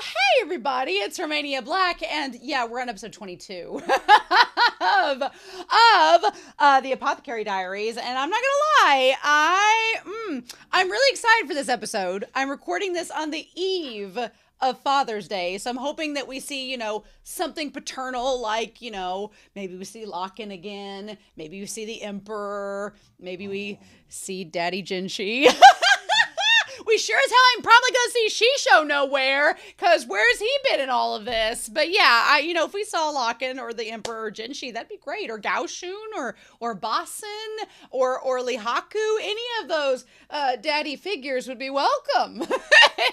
Hey everybody, it's Romania Black, and yeah, we're on episode 22 of the Apothecary Diaries, and I'm not gonna lie, I'm really excited for this episode. I'm recording this on the eve of Father's Day, so I'm hoping that we see, something paternal, like, maybe we see Lahan again, maybe we see the Emperor, maybe we see Daddy Jinshi. We sure as hell ain't probably gonna see Shishou nowhere, because where's he been in all of this? But yeah, if we saw Lahan or the Emperor or Jinshi, that'd be great. Or Gaoshun or Basen or Lihaku, any of those daddy figures would be welcome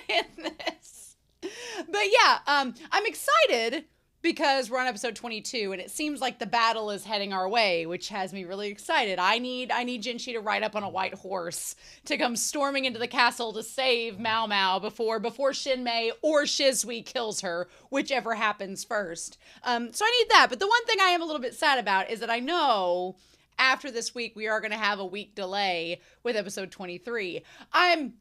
in this. But yeah, I'm excited because we're on episode 22 and it seems like the battle is heading our way, which has me really excited. I need Jinshi to ride up on a white horse to come storming into the castle to save Maomao before Shinmei or Shisui kills her, whichever happens first. So I need that. But the one thing I am a little bit sad about is that I know after this week we are going to have a week delay with episode 23. I'm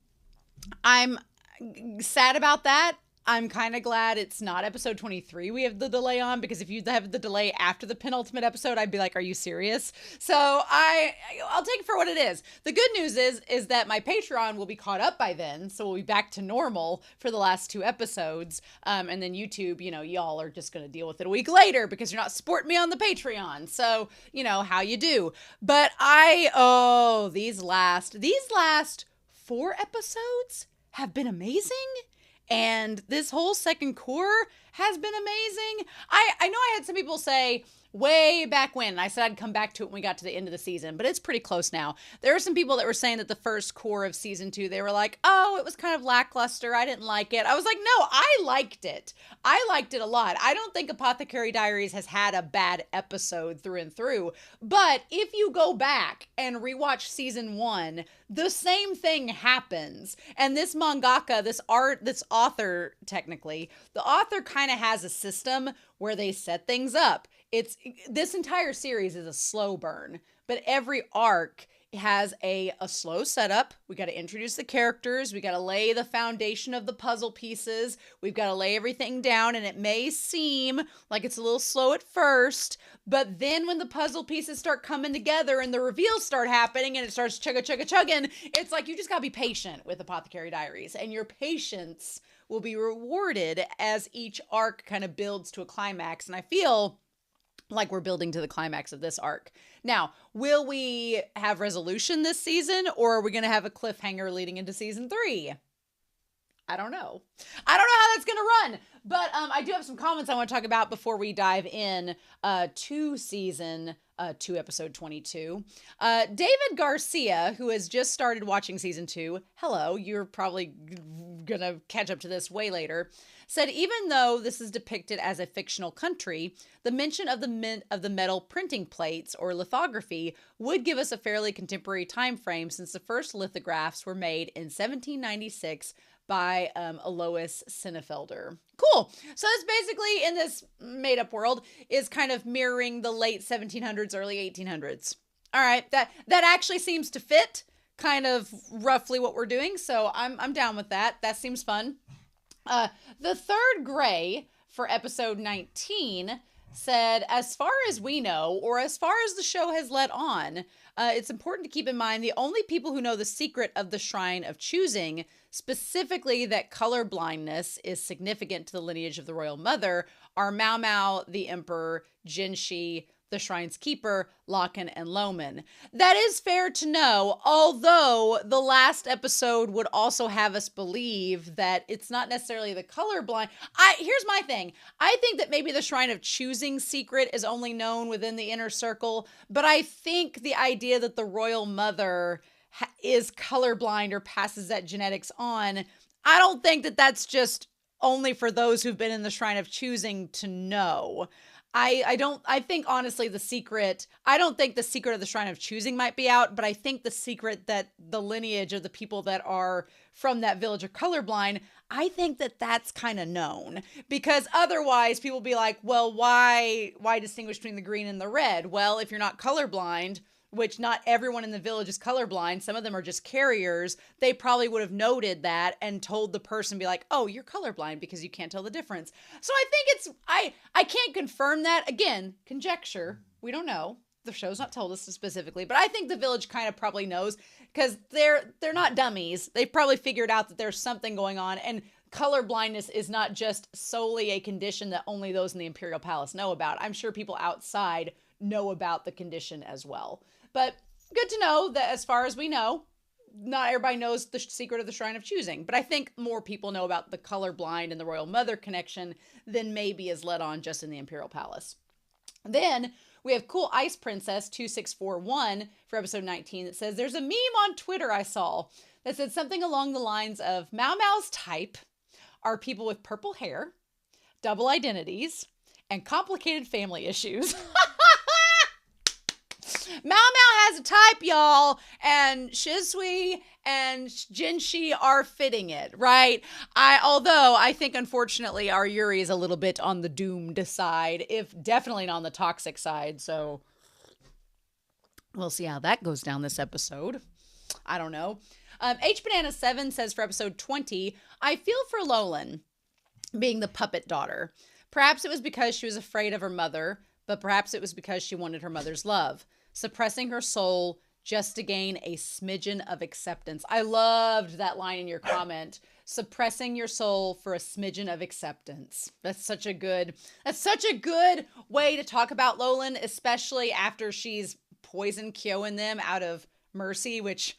sad about that. I'm kind of glad it's not episode 23 we have the delay on, because if you have the delay after the penultimate episode, I'd be like, are you serious? So I'll take it for what it is. The good news is that my Patreon will be caught up by then, so we'll be back to normal for the last 2 episodes. And then YouTube, y'all are just going to deal with it a week later because you're not supporting me on the Patreon. So, how you do. But these last 4 episodes have been amazing. And this whole second core has been amazing. I know I had some people say way back when, and I said I'd come back to it when we got to the end of the season, but it's pretty close now. There were some people that were saying that the first core of season 2, they were like, oh, it was kind of lackluster. I didn't like it. I was like, no, I liked it. I liked it a lot. I don't think Apothecary Diaries has had a bad episode through and through, but if you go back and rewatch season 1, the same thing happens. And this mangaka, this author, technically, the author kind of has a system where they set things up. This entire series is a slow burn, but every arc has a slow setup. We got to introduce the characters. We got to lay the foundation of the puzzle pieces. We've got to lay everything down, and it may seem like it's a little slow at first, but then when the puzzle pieces start coming together and the reveals start happening and it starts chugging, it's like you just got to be patient with Apothecary Diaries, and your patience will be rewarded as each arc kind of builds to a climax. And I feel like we're building to the climax of this arc. Now, will we have resolution this season, or are we going to have a cliffhanger leading into season 3? I don't know. I don't know how that's going to run, but I do have some comments I want to talk about before we dive in to season 2, episode 22. David Garcia, who has just started watching season 2, hello, you're probably going to catch up to this way later, said even though this is depicted as a fictional country, the mention of the metal printing plates or lithography would give us a fairly contemporary time frame, since the first lithographs were made in 1796 by Alois Sinnefelder. Cool. So this basically, in this made-up world, is kind of mirroring the late 1700s, early 1800s. All right, that actually seems to fit kind of roughly what we're doing, so I'm down with that. That seems fun. The third gray for episode 19 said, as far as we know, or as far as the show has let on, it's important to keep in mind the only people who know the secret of the Shrine of Choosing, specifically that color blindness is significant to the lineage of the royal mother, are Maomao, the Emperor, Jinshi, the Shrine's Keeper, Lahan and Maomao. That is fair to know, although the last episode would also have us believe that it's not necessarily the colorblind. Here's my thing. I think that maybe the Shrine of Choosing secret is only known within the inner circle, but I think the idea that the royal mother is colorblind or passes that genetics on, I don't think that that's just only for those who've been in the Shrine of Choosing to know. I think honestly I don't think the secret of the Shrine of Choosing might be out, but I think the secret that the lineage of the people that are from that village are colorblind, I think that that's kind of known, because otherwise people be like, well, why distinguish between the green and the red? Well, if you're not colorblind, which not everyone in the village is colorblind. Some of them are just carriers. They probably would have noted that and told the person, be like, oh, you're colorblind because you can't tell the difference. So I think I can't confirm that. Again, conjecture. We don't know. The show's not told us specifically, but I think the village kind of probably knows because they're not dummies. They've probably figured out that there's something going on, and color blindness is not just solely a condition that only those in the Imperial Palace know about. I'm sure people outside know about the condition as well. But good to know that as far as we know, not everybody knows the secret of the Shrine of Choosing. But I think more people know about the colorblind and the Royal Mother connection than maybe is let on just in the Imperial Palace. Then we have Cool Ice Princess 2641 for episode 19 that says, there's a meme on Twitter I saw that said something along the lines of Maomao's type are people with purple hair, double identities, and complicated family issues. Maomao has a type, y'all, and Shisui and Jinshi are fitting it, right? Although I think, unfortunately, our Yuri is a little bit on the doomed side, if definitely not on the toxic side, so we'll see how that goes down this episode. I don't know. HBanana7 says for episode 20, I feel for Lolan being the puppet daughter. Perhaps it was because she was afraid of her mother, but perhaps it was because she wanted her mother's love, suppressing her soul just to gain a smidgen of acceptance. I loved that line in your comment. Suppressing your soul for a smidgen of acceptance. That's such a good way to talk about Lolan, especially after she's poisoned Kyo and them out of mercy, which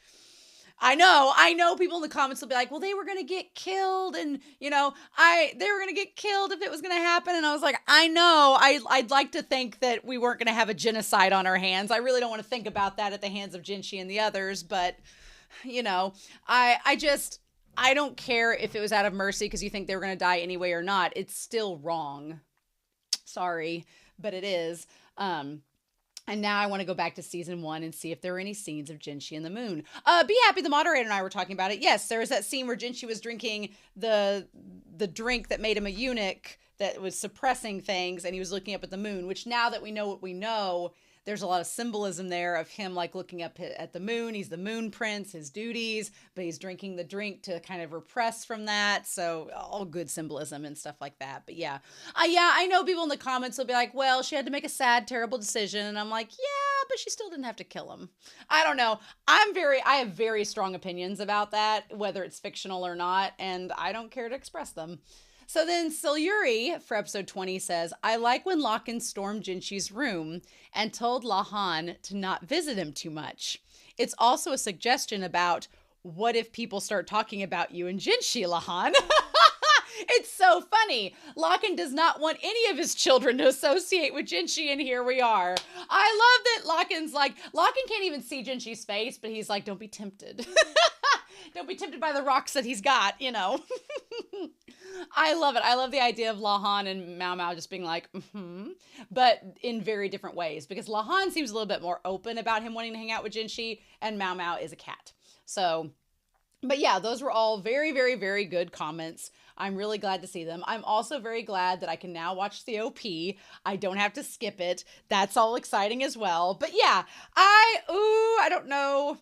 I know people in the comments will be like, well, they were going to get killed. And, they were going to get killed if it was going to happen. And I was like, I know, I'd like to think that we weren't going to have a genocide on our hands. I really don't want to think about that at the hands of Jinshi and the others. But, I don't care if it was out of mercy because you think they were going to die anyway or not. It's still wrong. Sorry, but it is. And now I want to go back to season 1 and see if there are any scenes of Jinshi and the moon. Be Happy, the moderator, and I were talking about it. Yes, there was that scene where Jinshi was drinking the drink that made him a eunuch that was suppressing things, and he was looking up at the moon, which now that we know what we know, there's a lot of symbolism there of him like looking up at the moon. He's the moon prince, his duties, but he's drinking the drink to kind of repress from that. So all good symbolism and stuff like that. But yeah, I know people in the comments will be like, well, she had to make a sad, terrible decision. And I'm like, yeah, but she still didn't have to kill him. I don't know. I have very strong opinions about that, whether it's fictional or not, and I don't care to express them. So then Suirei for episode 20 says, I like when Lahan stormed Jinshi's room and told Lahan to not visit him too much. It's also a suggestion about what if people start talking about you and Jinshi, Lahan? It's so funny. Lahan does not want any of his children to associate with Jinshi, and here we are. I love that Lahan can't even see Jinshi's face, but he's like, don't be tempted. Don't be tempted by the rocks that he's got, I love it. I love the idea of Lahan and Maomao just being like, but in very different ways, because Lahan seems a little bit more open about him wanting to hang out with Jinshi, and Maomao is a cat. So, but yeah, those were all very, very, very good comments. I'm really glad to see them. I'm also very glad that I can now watch the OP. I don't have to skip it. That's all exciting as well. But yeah, I don't know.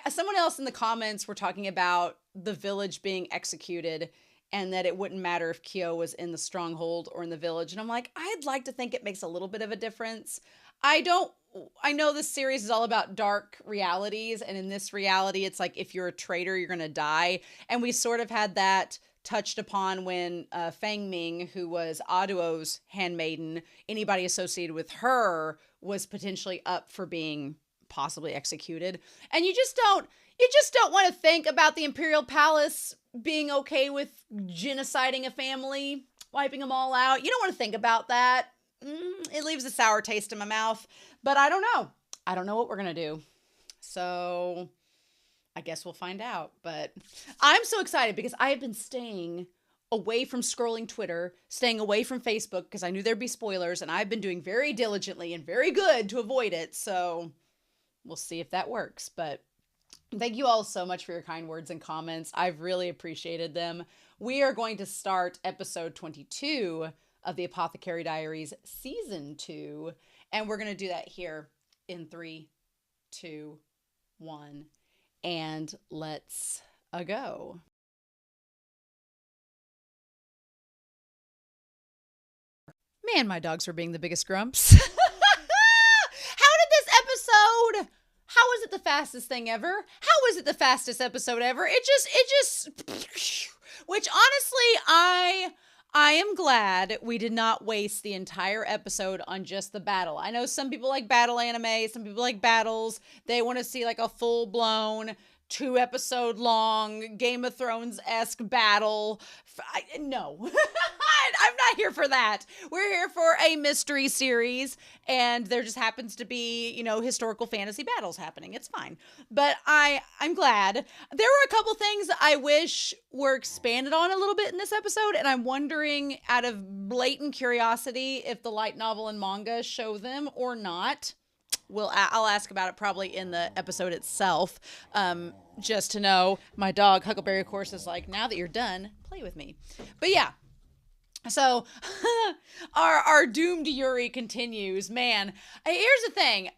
Someone else in the comments were talking about the village being executed and that it wouldn't matter if Kyo was in the stronghold or in the village. And I'm like, I'd like to think it makes a little bit of a difference. I know this series is all about dark realities. And in this reality, it's like, if you're a traitor, you're going to die. And we sort of had that touched upon when Fang Ming, who was Aduo's handmaiden, anybody associated with her was potentially up for being possibly executed. And you just don't want to think about the Imperial Palace being okay with genociding a family, wiping them all out. You don't want to think about that. It leaves a sour taste in my mouth, but I don't know. I don't know what we're going to do. So I guess we'll find out, but I'm so excited because I have been staying away from scrolling Twitter, staying away from Facebook because I knew there'd be spoilers, and I've been doing very diligently and very good to avoid it. So we'll see if that works, but thank you all so much for your kind words and comments. I've really appreciated them. We are going to start episode 22 of the Apothecary Diaries season 2, and we're going to do that here in 3, 2, 1, and let's go. Man, my dogs were being the biggest grumps. How did this episode? How is it the fastest thing ever? How is it the fastest episode ever? It just, which honestly, I am glad we did not waste the entire episode on just the battle. I know some people like battle anime, some people like battles. They want to see like a full-blown 2-episode long Game of Thrones-esque battle. No, I'm not here for that. We're here for a mystery series, and there just happens to be, historical fantasy battles happening. It's fine. But I'm glad. There were a couple things I wish were expanded on a little bit in this episode, and I'm wondering, out of blatant curiosity, if the light novel and manga show them or not. I'll ask about it probably in the episode itself, just to know. My dog, Huckleberry, of course, is like, now that you're done, play with me. But yeah, so our doomed Yuri continues. Man, here's the thing.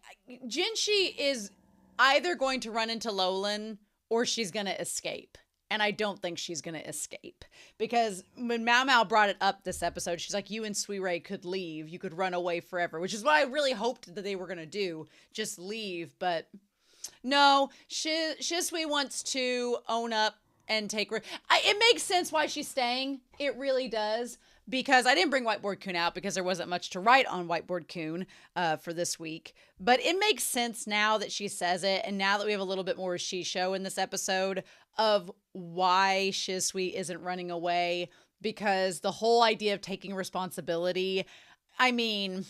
Jinshi is either going to run into Lolan or she's going to escape. And I don't think she's going to escape, because when Maomao brought it up this episode, she's like, you and Suirei could leave. You could run away forever, which is what I really hoped that they were going to do. Just leave. But no, Shisui wants to own up and take... It makes sense why she's staying. It really does. Because I didn't bring Whiteboard Kun out because there wasn't much to write on Whiteboard Kun for this week. But it makes sense now that she says it, and now that we have a little bit more Shishou in this episode, of why Shisui isn't running away. Because the whole idea of taking responsibility, the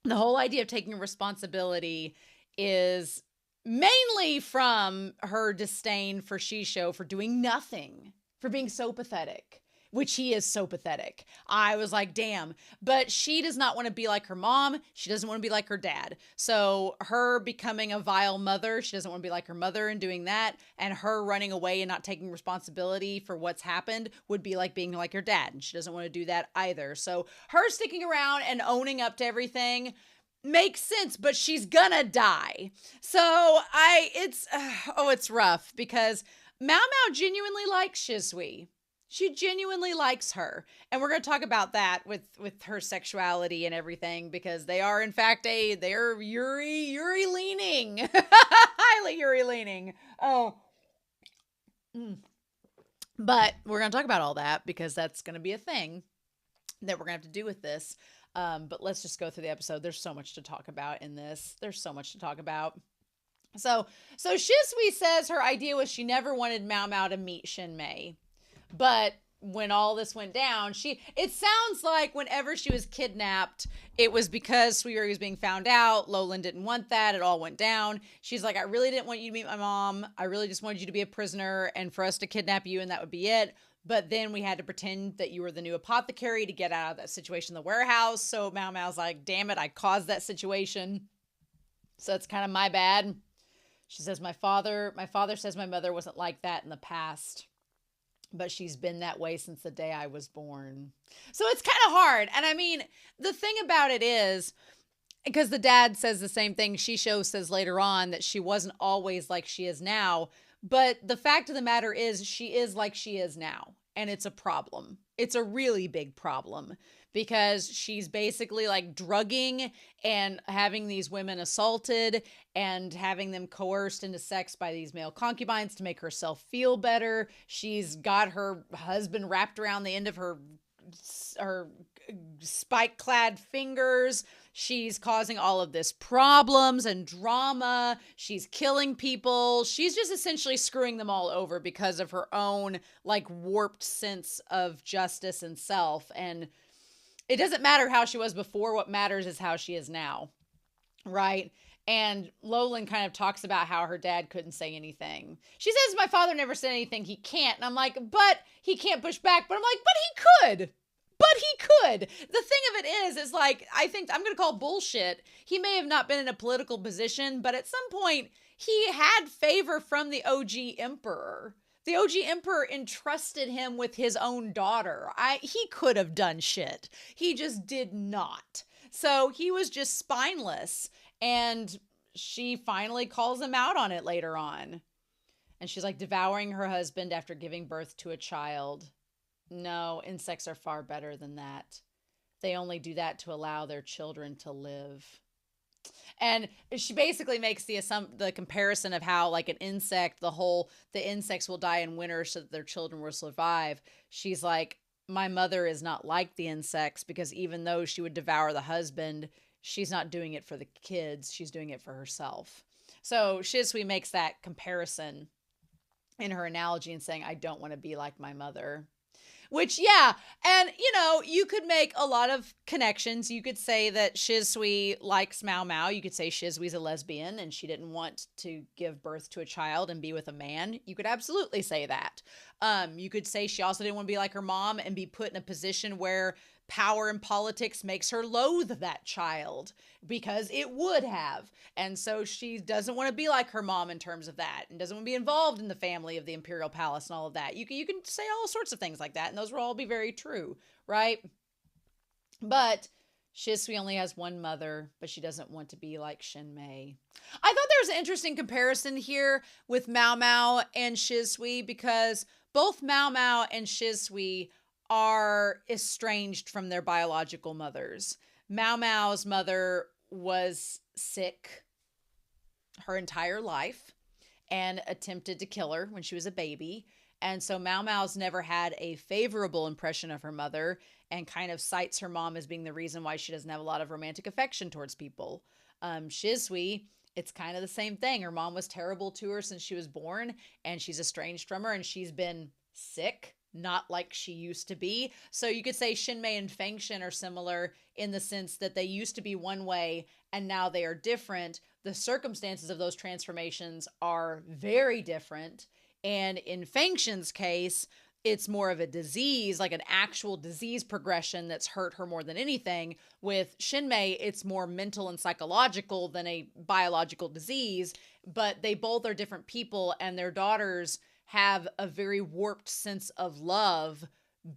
whole idea of taking responsibility is mainly from her disdain for Shishou for doing nothing, for being so pathetic. Which he is so pathetic. I was like, damn. But she does not want to be like her mom. She doesn't want to be like her dad. So her becoming a vile mother, she doesn't want to be like her mother and doing that. And her running away and not taking responsibility for what's happened would be like being like her dad. And she doesn't want to do that either. So her sticking around and owning up to everything makes sense, but she's gonna die. So it's rough, because Maomao genuinely likes Shisui. She genuinely likes her. And we're going to talk about that with her sexuality and everything, because they are, in fact, they're Yuri leaning. Highly Yuri leaning. Oh. But we're going to talk about all that, because that's going to be a thing that we're going to have to do with this. But let's just go through the episode. There's so much to talk about in this. There's so much to talk about. So Shisui says her idea was she never wanted Maomao to meet Shinmei. But when all this went down, it sounds like whenever she was kidnapped, it was because Suirei was being found out. Lolan didn't want that. It all went down. She's like, I really didn't want you to meet my mom. I really just wanted you to be a prisoner and for us to kidnap you, and that would be it. But then we had to pretend that you were the new apothecary to get out of that situation in the warehouse. So Maomao's like, damn it, I caused that situation. So it's kind of my bad. She says, my father says my mother wasn't like that in the past, but she's been that way since the day I was born. So it's kind of hard. And the thing about it is, because the dad says the same thing, Shishou says later on that she wasn't always like she is now. But the fact of the matter is, she is like she is now. And it's a problem. It's a really big problem, because she's basically like drugging and having these women assaulted and having them coerced into sex by these male concubines to make herself feel better. She's got her husband wrapped around the end of her spike-clad fingers. She's causing all of this problems and drama. She's killing people. She's just essentially screwing them all over because of her own like warped sense of justice and self. And it doesn't matter how she was before. What matters is how she is now. Right? And Lolan kind of talks about how her dad couldn't say anything. She says, my father never said anything. He can't. And I'm like, but he can't push back. But I'm like, but he could. But he could. The thing of it is like, I think I'm going to call bullshit. He may have not been in a political position, but at some point he had favor from the OG emperor. The OG emperor entrusted him with his own daughter. He could have done shit. He just did not. So he was just spineless. And she finally calls him out on it later on. And she's like, devouring her husband after giving birth to a child. No, insects are far better than that. They only do that to allow their children to live. And she basically makes the comparison of how, like, an insect, the insects will die in winter so that their children will survive. She's like, my mother is not like the insects, because even though she would devour the husband, she's not doing it for the kids. She's doing it for herself. So Shisui makes that comparison in her analogy and saying, I don't want to be like my mother. Which, yeah, and, you could make a lot of connections. You could say that Shisui likes Maomao. You could say Shisui's a lesbian and she didn't want to give birth to a child and be with a man. You could absolutely say that. You could say she also didn't want to be like her mom and be put in a position where power in politics makes her loathe that child, because it would have. And so she doesn't want to be like her mom in terms of that, and doesn't want to be involved in the family of the imperial palace and all of that. You can say all sorts of things like that, and those will all be very true, right? But Shisui only has one mother, but she doesn't want to be like Shinmei. I thought there was an interesting comparison here with Maomao and Shisui, because both Maomao and Shisui are estranged from their biological mothers. Maomao's mother was sick her entire life and attempted to kill her when she was a baby. And so Maomao's never had a favorable impression of her mother, and kind of cites her mom as being the reason why she doesn't have a lot of romantic affection towards people. Shisui, it's kind of the same thing. Her mom was terrible to her since she was born, and she's estranged from her, and she's been sick, not like she used to be. So you could say Shinmei and Fengshen are similar in the sense that they used to be one way and now they are different. The circumstances of those transformations are very different. And in Fengshen's case, it's more of a disease, like an actual disease progression that's hurt her more than anything. With Shinmei, it's more mental and psychological than a biological disease, but they both are different people, and their daughters have a very warped sense of love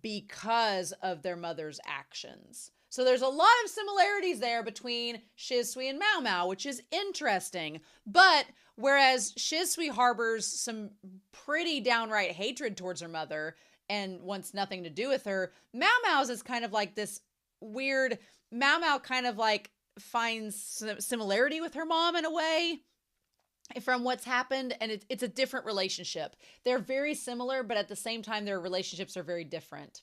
because of their mother's actions. So there's a lot of similarities there between Shisui and Maomao, which is interesting. But whereas Shisui harbors some pretty downright hatred towards her mother and wants nothing to do with her, Maomao's is kind of like this weird, Maomao kind of like finds similarity with her mom in a way from what's happened, and it's a different relationship. They're very similar, but at the same time, their relationships are very different.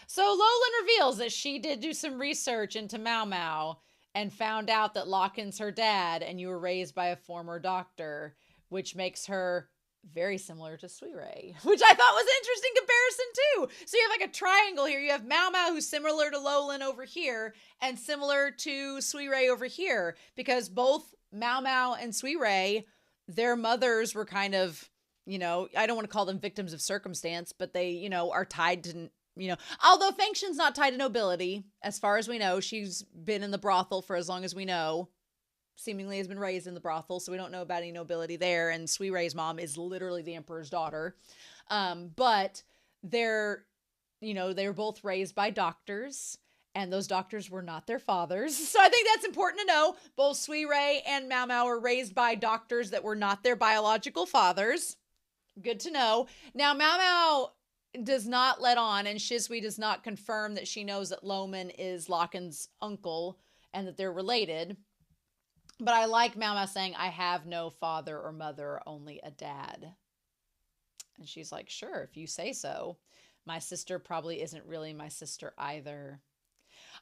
So Lolan reveals that she did do some research into Maomao and found out that Locken's her dad, and you were raised by a former doctor, which makes her very similar to Suirei, which I thought was an interesting comparison too. So you have like a triangle here. You have Maomao, who's similar to Lolan over here, and similar to Suirei over here, because both Maomao and Suirei, their mothers were kind of, I don't want to call them victims of circumstance, but they, are tied to, although Fengshen's not tied to nobility, as far as we know. She's been in the brothel for as long as we know, seemingly has been raised in the brothel, so we don't know about any nobility there, and Suirei's mom is literally the emperor's daughter. But they're both raised by doctors, and those doctors were not their fathers. So I think that's important to know. Both Suirei and Maomao were raised by doctors that were not their biological fathers. Good to know. Now, Maomao does not let on, and Shisui does not confirm that she knows that Loman is Locken's uncle and that they're related. But I like Maomao saying, I have no father or mother, only a dad. And she's like, sure, if you say so. My sister probably isn't really my sister either.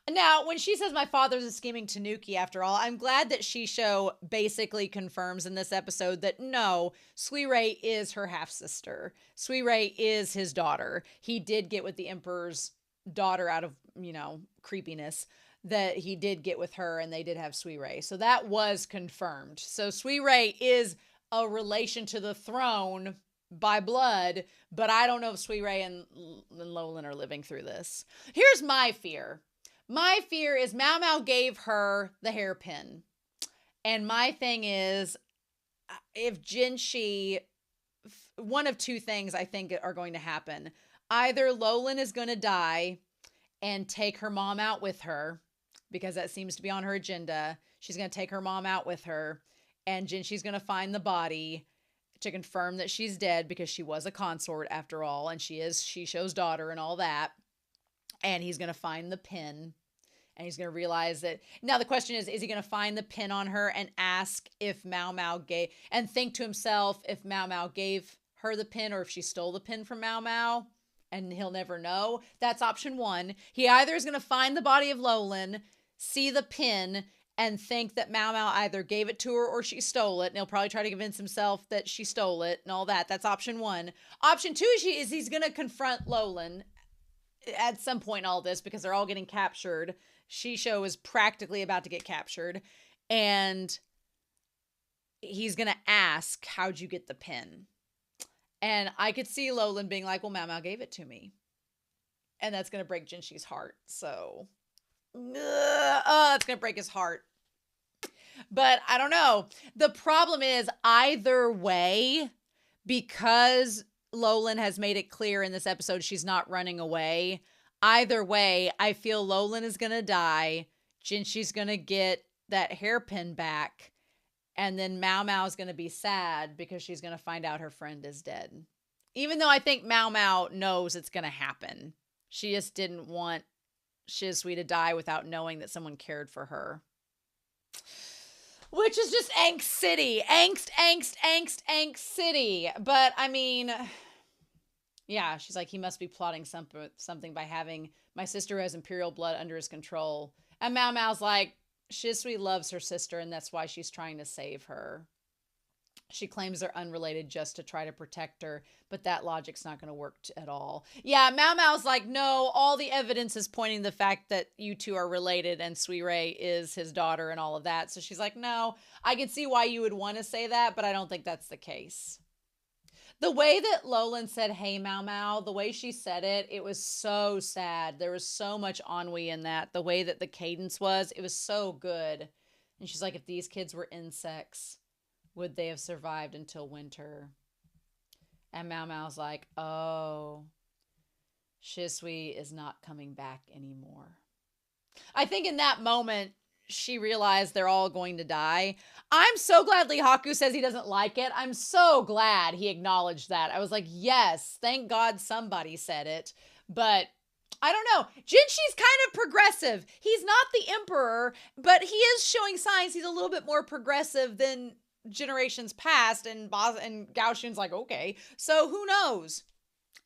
Now, when she says my father's a scheming tanuki, after all, I'm glad that Shishou basically confirms in this episode that no, Suirei is her half-sister. Suirei is his daughter. He did get with the emperor's daughter out of, creepiness, that he did get with her, and they did have Suirei. So that was confirmed. So Suirei is a relation to the throne by blood, but I don't know if Suirei and Lolan are living through this. Here's my fear. My fear is Maomao gave her the hairpin. And my thing is, if Jinshi, one of two things I think are going to happen. Either Lolan is going to die and take her mom out with her, because that seems to be on her agenda. She's going to take her mom out with her. and Jinshi's going to find the body to confirm that she's dead because she was a consort after all, and she is Shishou's daughter and all that. And he's going to find the pin, and he's going to realize that. Now the question is he going to find the pin on her and ask if Maomao gave, and think to himself if Maomao gave her the pin or if she stole the pin from Maomao, and he'll never know? That's option one. He either is going to find the body of Lolan, see the pin, and think that Maomao either gave it to her or she stole it. And he'll probably try to convince himself that she stole it and all that. That's option one. Option two is he's going to confront Lolan at some point in all this because they're all getting captured. Shishou is practically about to get captured. And he's going to ask, how'd you get the pin? And I could see Lolan being like, well, Maomao gave it to me. And that's going to break Jinshi's heart. So, it's going to break his heart. But I don't know. The problem is either way, because Lolan has made it clear in this episode she's not running away. Either way, I feel Lolan is going to die. Jinshi's going to get that hairpin back. And then Maomao is going to be sad because she's going to find out her friend is dead. Even though I think Maomao knows it's going to happen. She just didn't want Shisui to die without knowing that someone cared for her. Which is just angst city. Angst city. But, I mean, yeah, she's like, he must be plotting something by having my sister who has imperial blood under his control. And Maomao's like, Shisui loves her sister, and that's why she's trying to save her. She claims they're unrelated just to try to protect her, but that logic's not going to work at all. Yeah, Maomao's like, no, all the evidence is pointing to the fact that you two are related and Suirei is his daughter and all of that. So she's like, no, I can see why you would want to say that, but I don't think that's the case. The way that Lolan said, hey, Maomao, the way she said it, it was so sad. There was so much ennui in that. The way that the cadence was, it was so good. And she's like, if these kids were insects, would they have survived until winter? And Maomao's like, oh, Shisui is not coming back anymore. I think in that moment, she realized they're all going to die. I'm so glad Lee Haku says he doesn't like it. I'm so glad he acknowledged that. I was like, yes, thank God somebody said it. But I don't know. Jinshi's kind of progressive. He's not the emperor, but he is showing signs he's a little bit more progressive than generations past. And Gao Shun's like, okay, so who knows?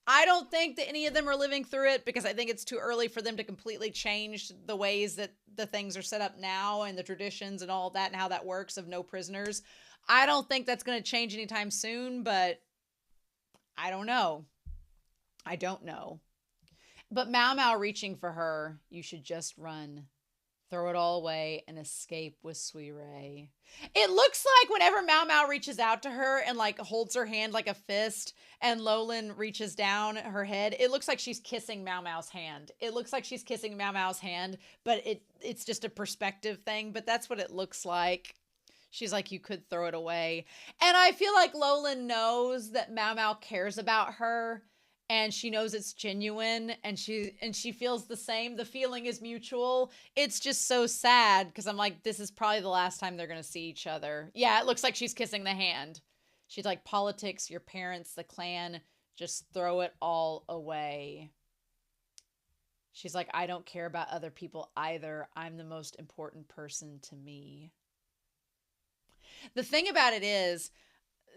I don't think that any of them are living through it because I think it's too early for them to completely change the ways that the things are set up now and the traditions and all that and how that works of no prisoners. I don't think that's going to change anytime soon, but I don't know. I don't know. But Maomao reaching for her, you should just run. Throw it all away and escape with Suirei. It looks like whenever Maomao reaches out to her and like holds her hand like a fist and Lolan reaches down her head, it looks like she's kissing Maomao's hand. It looks like she's kissing Maomao's hand, but it's just a perspective thing, but that's what it looks like. She's like, you could throw it away. And I feel like Lolan knows that Maomao cares about her. And she knows it's genuine, and she feels the same. The feeling is mutual. It's just so sad because I'm like, this is probably the last time they're going to see each other. Yeah, it looks like she's kissing the hand. She's like, politics, your parents, the clan, just throw it all away. She's like, I don't care about other people either. I'm the most important person to me. The thing about it is,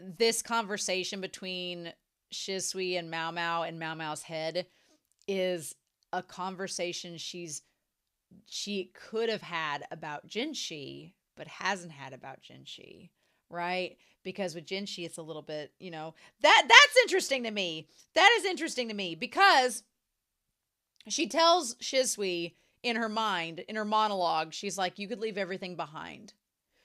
this conversation between Shisui and Maomao's head is a conversation she could have had about Jinshi, but hasn't had about Jinshi, right? Because with Jinshi, it's a little bit, that's interesting to me. That is interesting to me because she tells Shisui in her mind, in her monologue, she's like, you could leave everything behind.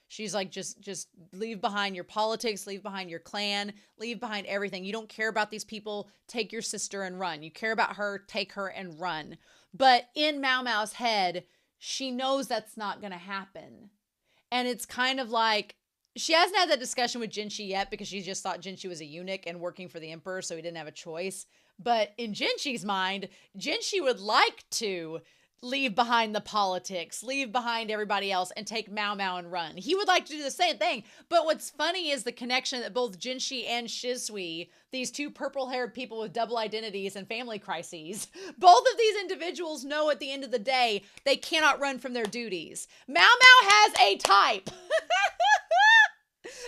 She's like, just leave behind your politics, leave behind your clan, leave behind everything. You don't care about these people, take your sister and run. You care about her, take her and run. But in Maomao's head, she knows that's not going to happen. And it's kind of like, she hasn't had that discussion with Jinshi yet because she just thought Jinshi was a eunuch and working for the emperor, so he didn't have a choice. But in Jinshi's mind, Jinshi would like to leave behind the politics, leave behind everybody else, and take Maomao and run. He would like to do the same thing. But what's funny is the connection that both Jinshi and Shisui, these two purple-haired people with double identities and family crises, both of these individuals know at the end of the day they cannot run from their duties. Maomao has a type.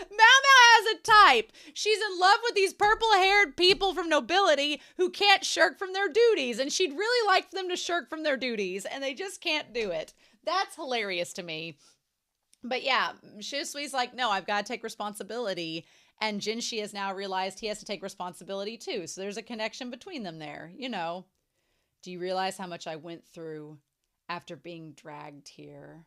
Maomao has a type. She's in love with these purple-haired people from nobility who can't shirk from their duties, and she'd really like them to shirk from their duties, and they just can't do it. That's hilarious to me. But yeah, Shisui's like, no, I've got to take responsibility, and Jinshi has now realized he has to take responsibility too, so there's a connection between them there. You know, do you realize how much I went through after being dragged here?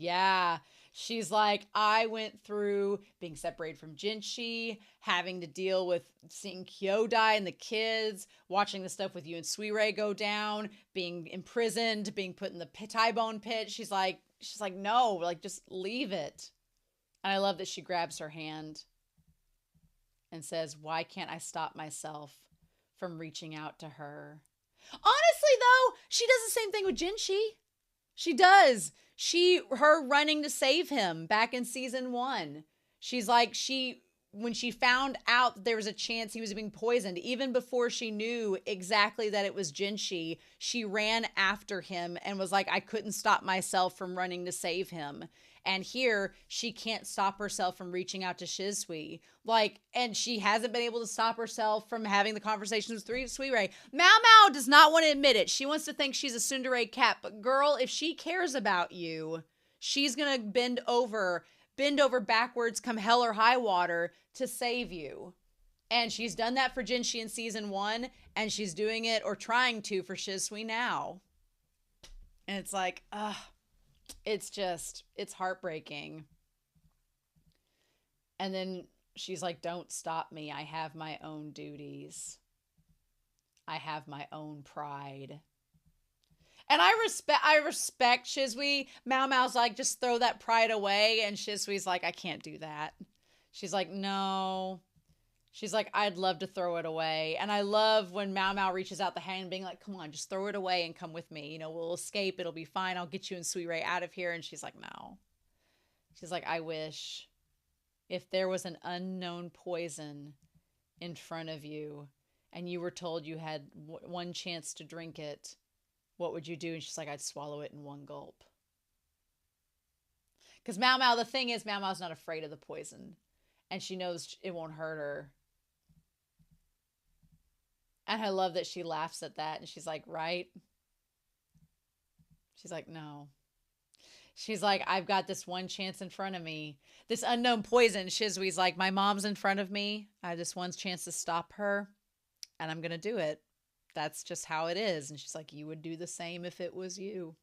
Yeah, she's like, I went through being separated from Jinshi, having to deal with seeing Kyo die and the kids, watching the stuff with you and Suirei go down, being imprisoned, being put in the tie bone pit. She's like, no, like, just leave it. And I love that she grabs her hand and says, why can't I stop myself from reaching out to her? Honestly, though, she does the same thing with Jinshi. She does. Her running to save him back in season 1. She's like, when she found out that there was a chance he was being poisoned, even before she knew exactly that it was Jinshi, she ran after him and was like, I couldn't stop myself from running to save him. And here, she can't stop herself from reaching out to Shisui. Like, and she hasn't been able to stop herself from having the conversations with Suirei. Maomao does not want to admit it. She wants to think she's a tsundere cat. But girl, if she cares about you, she's going to bend over backwards, come hell or high water to save you. And she's done that for Jinshi in season 1. And she's doing it, or trying to, for Shisui now. And it's like, it's heartbreaking. And then she's like, don't stop me. I have my own duties. I have my own pride. And I respect Shisui. Maomao's like, just throw that pride away. And Shisui's like, I can't do that. She's like, no. She's like, I'd love to throw it away. And I love when Maomao reaches out the hand being like, come on, just throw it away and come with me. You know, we'll escape. It'll be fine. I'll get you and Suirei out of here. And she's like, no. She's like, I wish if there was an unknown poison in front of you and you were told you had one chance to drink it, what would you do? And she's like, I'd swallow it in one gulp. Because Maomao, the thing is, Maomao's not afraid of the poison. And she knows it won't hurt her. And I love that she laughs at that. And she's like, right? She's like, no. She's like, I've got this one chance in front of me. This unknown poison. Shisui's like, my mom's in front of me. I have this one chance to stop her. And I'm going to do it. That's just how it is. And she's like, you would do the same if it was you.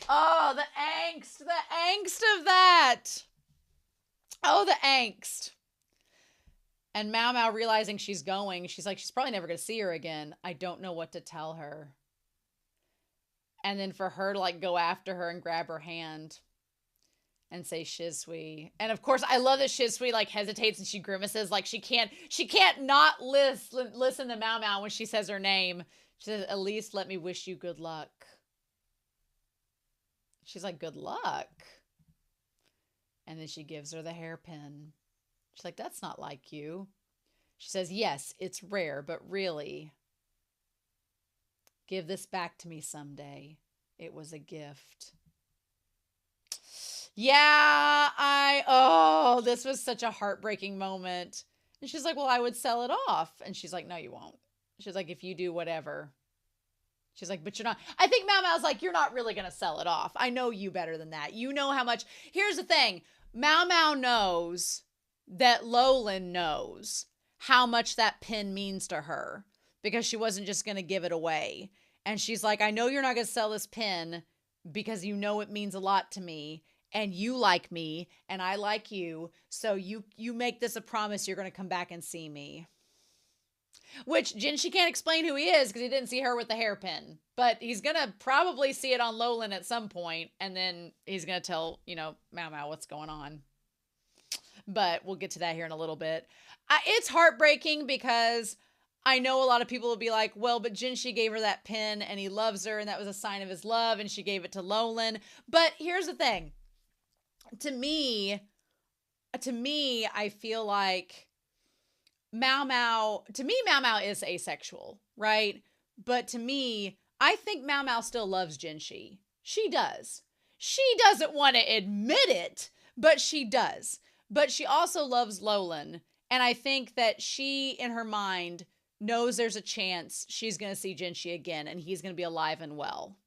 Oh, the angst of that. Oh, the angst. And Maomao realizing she's going, she's like, she's probably never going to see her again. I don't know what to tell her. And then for her to like go after her and grab her hand and say Shisui. And of course, I love that Shisui like hesitates and she grimaces like she can't not listen to Maomao when she says her name. She says, at least let me wish you good luck. She's like, good luck. And then she gives her the hairpin. She's like, that's not like you. She says, yes, it's rare, but really, give this back to me someday. It was a gift. Yeah, this was such a heartbreaking moment. And she's like, well, I would sell it off. And she's like, no, you won't. She's like, if you do whatever. She's like, but you're not. I think Maomao's like, you're not really going to sell it off. I know you better than that. You know how much. Here's the thing. Maomao knows that Lolan knows how much that pin means to her because she wasn't just going to give it away. And she's like, I know you're not going to sell this pin because you know it means a lot to me and you like me and I like you. So you make this a promise you're going to come back and see me. Which Jinshi can't explain who he is because he didn't see her with the hairpin. But he's going to probably see it on Lolan at some point. And then he's going to tell, Maomao what's going on. But we'll get to that here in a little bit. It's heartbreaking because I know a lot of people will be like, well, but Jinshi gave her that pin and he loves her and that was a sign of his love and she gave it to Lolan. But here's the thing. To me, I feel like Maomao is asexual, right? But to me, I think Maomao still loves Jinshi. She does. She doesn't want to admit it, but she does. But she also loves Lolan. And I think that she, in her mind, knows there's a chance she's going to see Jinshi again and he's going to be alive and well,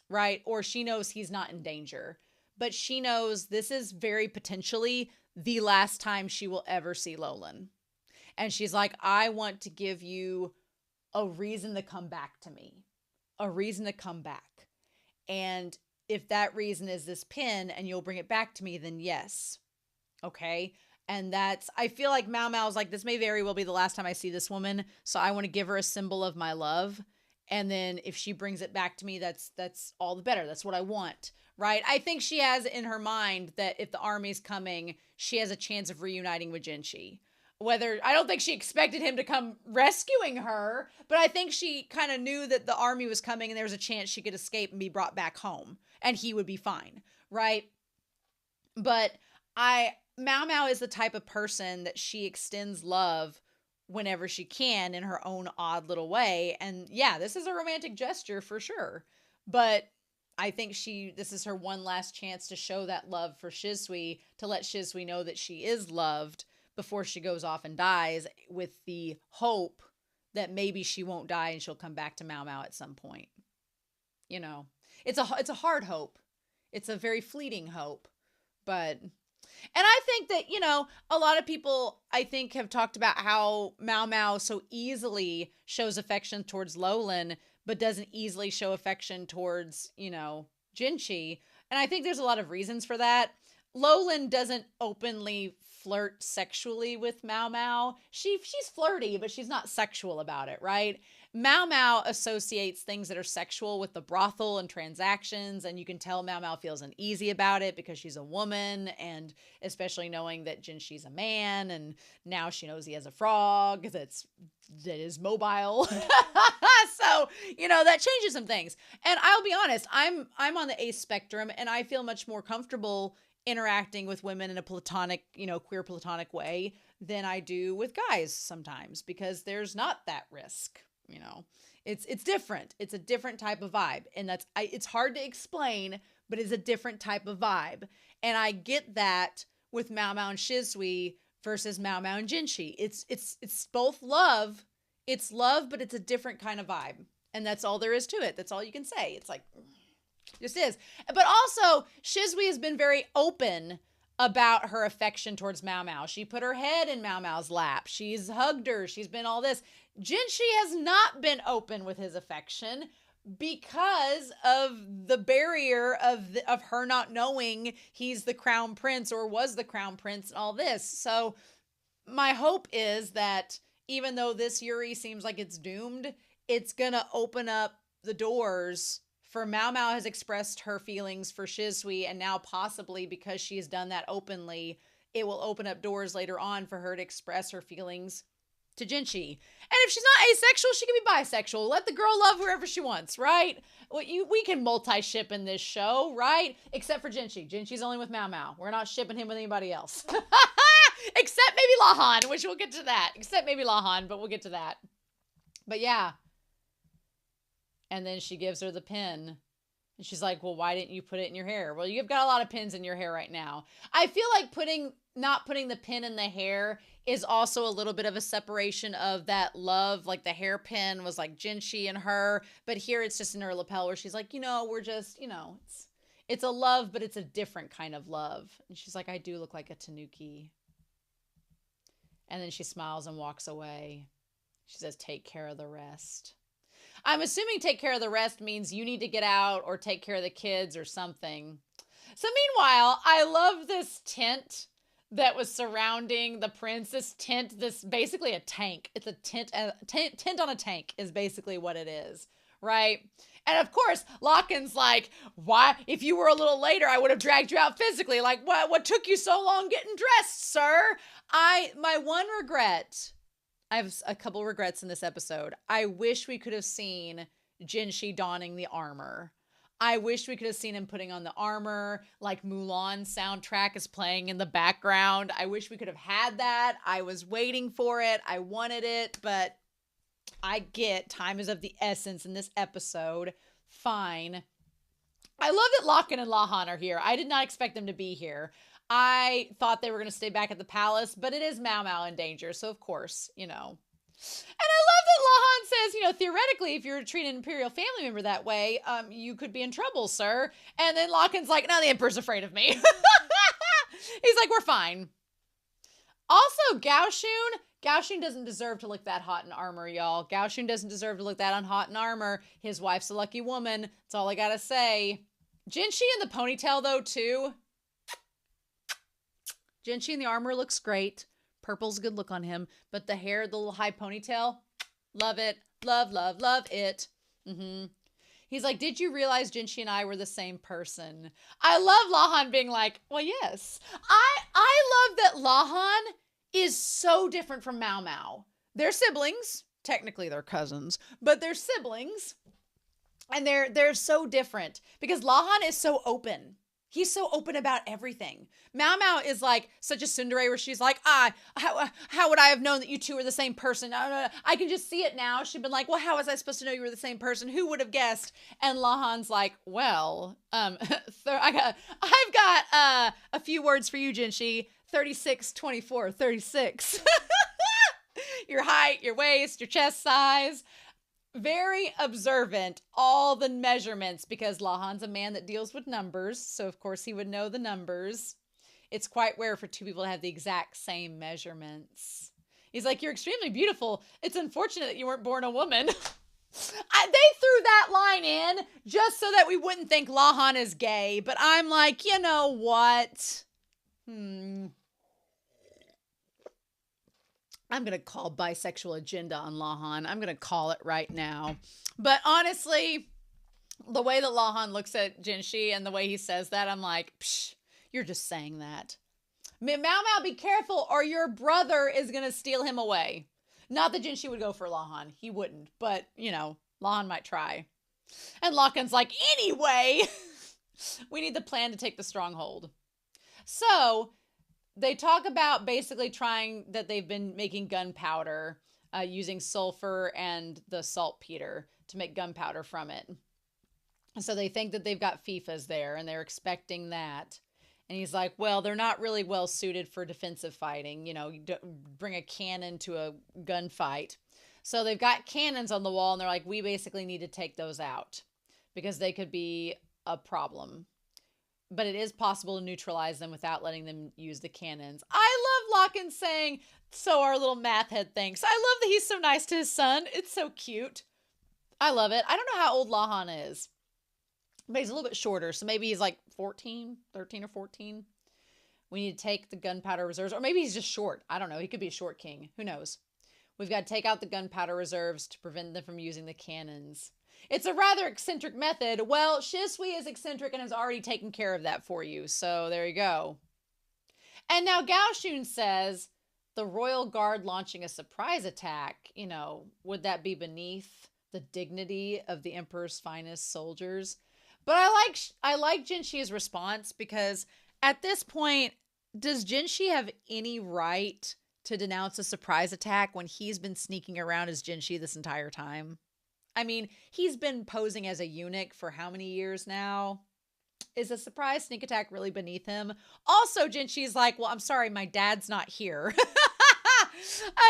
right? Or she knows he's not in danger. But she knows this is very potentially the last time she will ever see Lolan. And she's like, I want to give you a reason to come back to me. A reason to come back. And if that reason is this pin and you'll bring it back to me, then yes. Okay? And I feel like Maomao's like, this may very well be the last time I see this woman, so I want to give her a symbol of my love. And then if she brings it back to me, that's all the better. That's what I want, right? I think she has in her mind that if the army's coming, she has a chance of reuniting with Jinshi. I don't think she expected him to come rescuing her, but I think she kind of knew that the army was coming and there was a chance she could escape and be brought back home and he would be fine, right? But Maomao is the type of person that she extends love whenever she can in her own odd little way. And yeah, this is a romantic gesture for sure. But I think this is her one last chance to show that love for Shisui, to let Shisui know that she is loved before she goes off and dies, with the hope that maybe she won't die and she'll come back to Maomao at some point. You know, it's a hard hope. It's a very fleeting hope, but... And I think that, you know, a lot of people, I think, have talked about how Maomao so easily shows affection towards Lolan, but doesn't easily show affection towards, you know, Jinshi. And I think there's a lot of reasons for that. Lolan doesn't openly flirt sexually with Maomao. She's flirty, but she's not sexual about it, right? Maomao associates things that are sexual with the brothel and transactions, and you can tell Maomao feels uneasy about it because she's a woman, and especially knowing that Jinshi's a man, and now she knows he has a frog that is mobile. So, you know, that changes some things. And I'll be honest, I'm on the ace spectrum, and I feel much more comfortable interacting with women in a platonic, you know, queer platonic way than I do with guys sometimes, because there's not that risk. You know, it's different. It's a different type of vibe. And it's hard to explain, but it's a different type of vibe. And I get that with Maomao and Shisui versus Maomao and Jinshi. It's both love. It's love, but it's a different kind of vibe. And that's all there is to it. That's all you can say. It's like, just is. But also, Shisui has been very open about her affection towards Maomao. She put her head in Maomao's lap. She's hugged her. She's been all this. Jinshi has not been open with his affection because of the barrier of her not knowing he's the crown prince or was the crown prince and all this. So my hope is that even though this Yuri seems like it's doomed, it's going to open up the doors for Maomao has expressed her feelings for Shisui, and now possibly because she's done that openly, it will open up doors later on for her to express her feelings to Jinshi. And if she's not asexual, she can be bisexual. Let the girl love whoever she wants, right? We can multi-ship in this show, right? Except for Jinshi. Jinshi's only with Maomao. We're not shipping him with anybody else. Except maybe Lahan, which we'll get to that. Except maybe Lahan, but we'll get to that. But yeah. And then she gives her the pin. And she's like, well, why didn't you put it in your hair? Well, you've got a lot of pins in your hair right now. I feel like not putting the pin in the hair is also a little bit of a separation of that love. Like the hairpin was like Jinshi and her, but here it's just in her lapel where she's like, you know, we're just, you know, it's a love, but it's a different kind of love. And she's like, I do look like a tanuki. And then she smiles and walks away. She says, take care of the rest. I'm assuming take care of the rest means you need to get out or take care of the kids or something. So meanwhile, I love this tent that was surrounding the prince. This tent, this basically a tank. It's a tent on a tank is basically what it is, right? And of course, Locken's like, why? If you were a little later, I would have dragged you out physically. Like, what took you so long getting dressed, sir? My one regret I have a couple regrets in this episode. I wish we could have seen Jinshi donning the armor. I wish we could have seen him putting on the armor, like Mulan soundtrack is playing in the background. I wish we could have had that. I was waiting for it. I wanted it, but I get time is of the essence in this episode. Fine. I love that Lakan and Lahan are here. I did not expect them to be here. I thought they were going to stay back at the palace, but it is Maomao in danger, so of course, you know. And I love that Lahan says, you know, theoretically, if you're treating an Imperial family member that way, you could be in trouble, sir. And then Lakan's like, no, the Emperor's afraid of me. He's like, we're fine. Also, Gaoshun doesn't deserve to look that hot in armor, y'all. Gaoshun doesn't deserve to look that hot in armor. His wife's a lucky woman. That's all I gotta say. Jinshi in the ponytail, though, too. Jinshi in the armor looks great. Purple's a good look on him. But the hair, the little high ponytail, love it. Love, love, love it. He's like, did you realize Jinshi and I were the same person? I love Lahan being like, well, yes. I love that Lahan is so different from Maomao. They're siblings. Technically, they're cousins. But they're siblings. And they're so different. Because Lahan is so open. He's so open about everything. Maomao is like such a tsundere where she's like, how would I have known that you two were the same person? I can just see it now. She'd been like, well, how was I supposed to know you were the same person? Who would have guessed? And Lahan's like, well, I've got a few words for you, Jinshi. 36, 24, 36. Your height, your waist, your chest size. Very observant, all the measurements, because Lahan's a man that deals with numbers, so of course he would know the numbers. It's quite rare for two people to have the exact same measurements. He's like, you're extremely beautiful. It's unfortunate that you weren't born a woman. They threw that line in just so that we wouldn't think Lahan is gay, but I'm like, you know what? I'm going to call bisexual agenda on Lahan. I'm going to call it right now. But honestly, the way that Lahan looks at Jinshi and the way he says that, I'm like, psh, you're just saying that. Maomao, be careful or your brother is going to steal him away. Not that Jinshi would go for Lahan. He wouldn't. But, you know, Lahan might try. And Lakan's like, anyway, we need the plan to take the stronghold. So they talk about basically trying that they've been making gunpowder using sulfur and the saltpeter to make gunpowder from it. So they think that they've got FIFAs there and they're expecting that. And he's like, well, they're not really well suited for defensive fighting. You know, you bring a cannon to a gunfight. So they've got cannons on the wall and they're like, we basically need to take those out because they could be a problem. But it is possible to neutralize them without letting them use the cannons. I love Lakan saying, so our little math head thinks. I love that he's so nice to his son. It's so cute. I love it. I don't know how old Lahan is, but he's a little bit shorter. So maybe he's like 13 or 14. We need to take the gunpowder reserves, or maybe he's just short. I don't know. He could be a short king. Who knows? We've got to take out the gunpowder reserves to prevent them from using the cannons. It's a rather eccentric method. Well, Shisui is eccentric and has already taken care of that for you. So there you go. And now Gaoshun says, the royal guard launching a surprise attack, you know, would that be beneath the dignity of the emperor's finest soldiers? But I like Jinshi's response because at this point, does Jinshi have any right to denounce a surprise attack when he's been sneaking around as Jinshi this entire time? I mean, he's been posing as a eunuch for how many years now? Is a surprise sneak attack really beneath him? Also, Jinshi's like, well, I'm sorry, my dad's not here.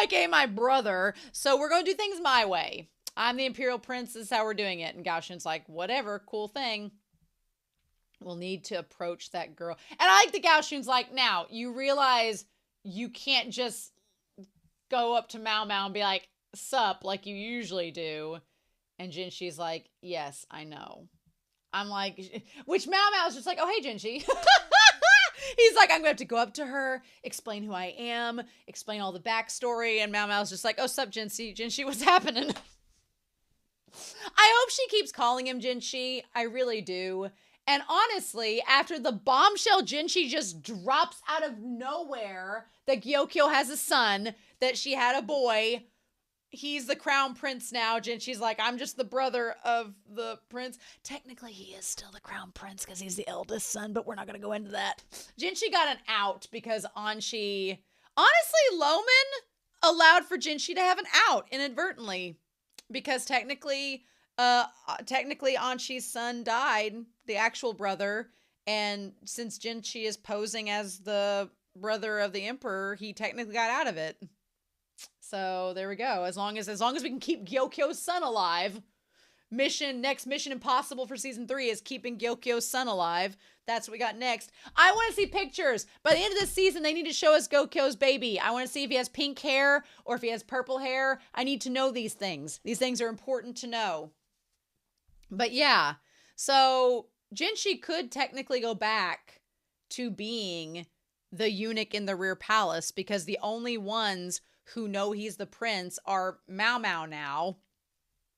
Okay, my brother. So we're going to do things my way. I'm the imperial prince. This is how we're doing it. And Gaoshun's like, whatever, cool thing. We'll need to approach that girl. And I like the Gaoshun's like, now, you realize you can't just go up to Maomao and be like, sup, like you usually do. And Jinshi's like, yes, I know. I'm like, which Maomao's just like, oh, hey, Jinshi. He's like, I'm going to have to go up to her, explain who I am, explain all the backstory. And Maomao's just like, oh, sup, Jinshi? Jinshi, what's happening? I hope she keeps calling him Jinshi. I really do. And honestly, after the bombshell Jinshi just drops out of nowhere that Gyokyo has a son, that she had a boy, he's the crown prince now. Jinshi's like, I'm just the brother of the prince. Technically, he is still the crown prince because he's the eldest son, but we're not going to go into that. Jinshi got an out because Anshi... Honestly, Loman allowed for Jinshi to have an out inadvertently because technically Anshi's son died, the actual brother, and since Jinshi is posing as the brother of the emperor, he technically got out of it. So there we go. As long as we can keep Gyokyo's son alive, next mission impossible for season 3 is keeping Gyokyo's son alive. That's what we got next. I want to see pictures. By the end of this season, they need to show us Gyokyo's baby. I want to see if he has pink hair or if he has purple hair. I need to know these things. These things are important to know. But yeah, so Jinshi could technically go back to being the eunuch in the rear palace because the only ones who know he's the prince are Maomao now,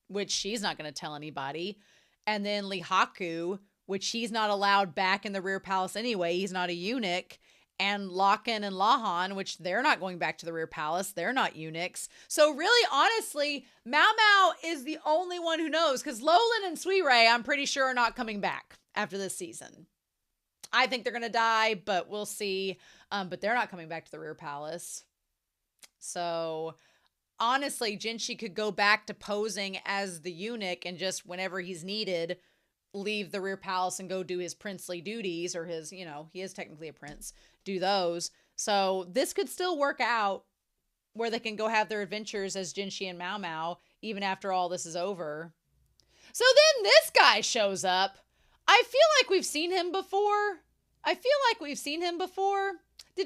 which she's not going to tell anybody, and then Lihaku, which he's not allowed back in the rear palace anyway. He's not a eunuch. And Lahan and Lahan, which they're not going back to the rear palace. They're not eunuchs. So really, honestly, Maomao is the only one who knows because Lolan and Suirei, I'm pretty sure, are not coming back after this season. I think they're going to die, but we'll see. But they're not coming back to the rear palace. So honestly, Jinshi could go back to posing as the eunuch and just whenever he's needed, leave the rear palace and go do his princely duties or his, he is technically a prince, do those. So this could still work out where they can go have their adventures as Jinshi and Maomao even after all this is over. So then this guy shows up. I feel like we've seen him before. Did